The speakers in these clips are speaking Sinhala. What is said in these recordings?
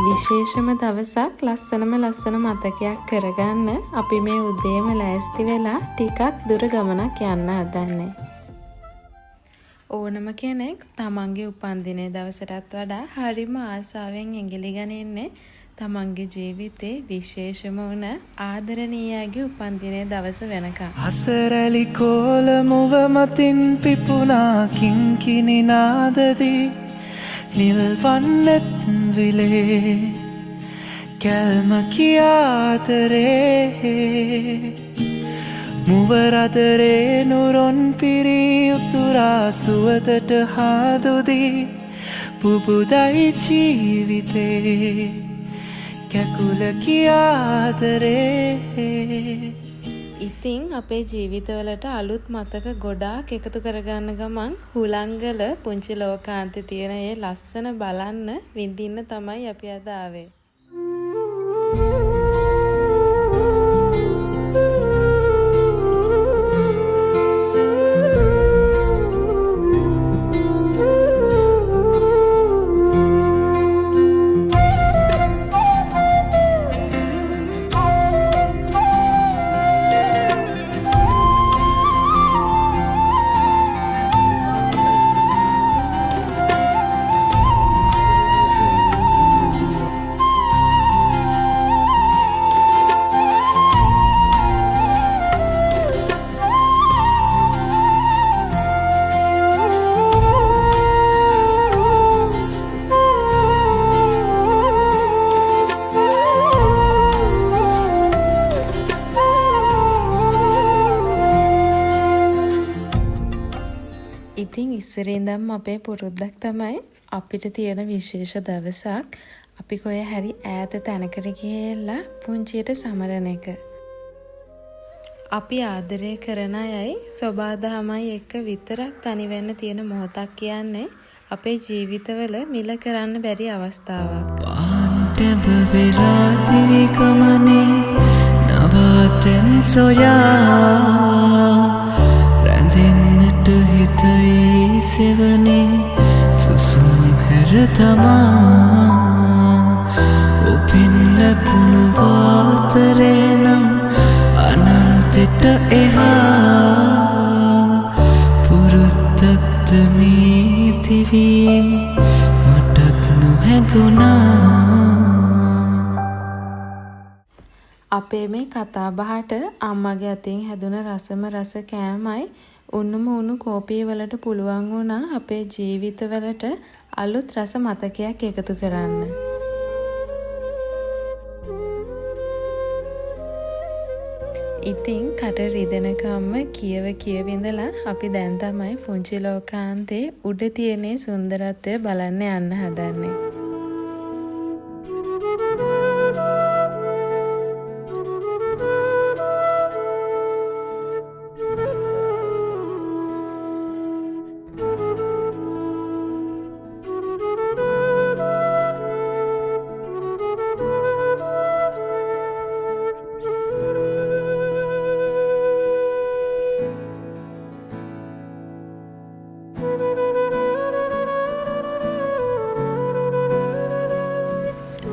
විශේෂම දවසක් ලස්සනම ලස්සන මතකයක් කරගන්න අපි මේ උදේම ලෑස්ති වෙලා ටිකක් දුර ගමනක් යන්න හදන්නේ. ඕනම කෙනෙක් තමන්ගේ උපන්දිනේ දවසටත් වඩා හරිම ආසාවෙන් ඇඟිලි ගනින්නේ තමන්ගේ ජීවිතේ විශේෂම වුණ ආදරණීයගේ උපන්දිනේ දවස වෙනකම්. අසරලි කෝල මුව මතින් පිපුණා කිංකිණි නාදදී නිල්වන්නෙත් විලේ කැල්ම කියාතරේ මුවරදරේ නුරොන් පිරී උතුරා සුවතට හාදුදී පුබුදයි ජීවිතේ කැකුල කියාතරේ. ඉතින් අපේ ජීවිතවලට අලුත් මතක ගොඩාක් එකතු කරගන්න ගමන් හුලංගල පුංචි ලෝකාන්තේ තියෙන ඒ ලස්සන බලන්න විඳින්න තමයි අපි අද ආවේ. ඉතින් ඉස්සරේ ඉඳන්ම අපේ පුරුද්දක් තමයි අපිට තියෙන විශේෂ දවසක් අපි කොහේ හරි ඈත තැනකට ගිහිල්ලා පුංචියට සමරන එක. අපි ආදරය කරන අයයි සබාදහමයි එක්ක විතරක් තනි වෙන්න තියෙන මොහොතක් කියන්නේ අපේ ජීවිතවල මිල කරන්න බැරි අවස්ථාවක්. පාන්ටබ වෙලා දිවි ගමනේ නවාතෙන් සොයා රැඳෙන්නට හිතයි සෙවනේ සුසුම් හැර තමා ඔපින් ලැබුණු වාතරේ නම් අනන්තෙට එහා පුරුද්දක්ද මේ දිවියේ මටත් නොහැඟුණා. අපේ මේ කතා බහට අම්මගේ අතින් හැදුන රසම රස කෑමයි උණුම උණු කෝපිය වලට පුළුවන් වුණා අපේ ජීවිතවලට අලුත් රස මතකයක් එකතු කරන්න. ඉතින් කට රිදෙනකම්ම කියව ඉඳලා අපි දැන් තමයි පුංචි ලෝකාන්තේ උඩ තියෙන සුන්දරත්වය බලන්න යන්න හදන්නේ.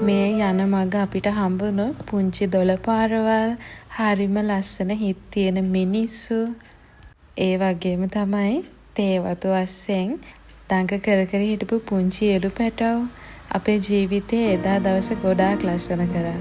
මේ යන මග අපිට හම්බුණු පුංචි දොළ පාරවල් හරිම ලස්සන හිත් තියෙන මිනිස්සු ඒ වගේම තමයි තේවතු අස්සෙන් දඟ කර හිටපු පුංචි එළු පැටව අපේ ජීවිතයේ එදා දවස ගොඩාක් ලස්සන කරා.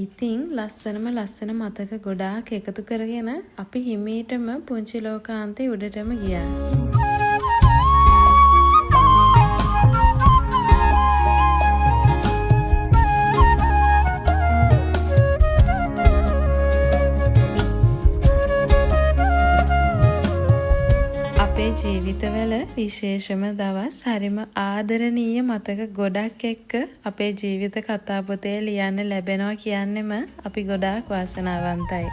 ඉතින් ලස්සන මතක ගොඩාක් එකතු කරගෙන අපි හිමීටම පුංචි ලෝකාන්තේ උඩටම ගියා. අපේ ජීවිත ජීවිතවල විශේෂම දවස් හරිම ආදරණීය මතක ගොඩක් එක්ක අපේ ජීවිත කතාපොතේ ලියන්න ලැබෙනවා කියන්නෙම අපි ගොඩාක් වාසනාවන්තයි.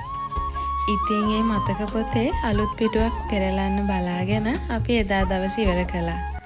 ඉතින් මේ මතක පොතේ අලුත් පිටුවක් පෙරලන්න බලාගෙන අපි එදා දවස් ඉවර කළා.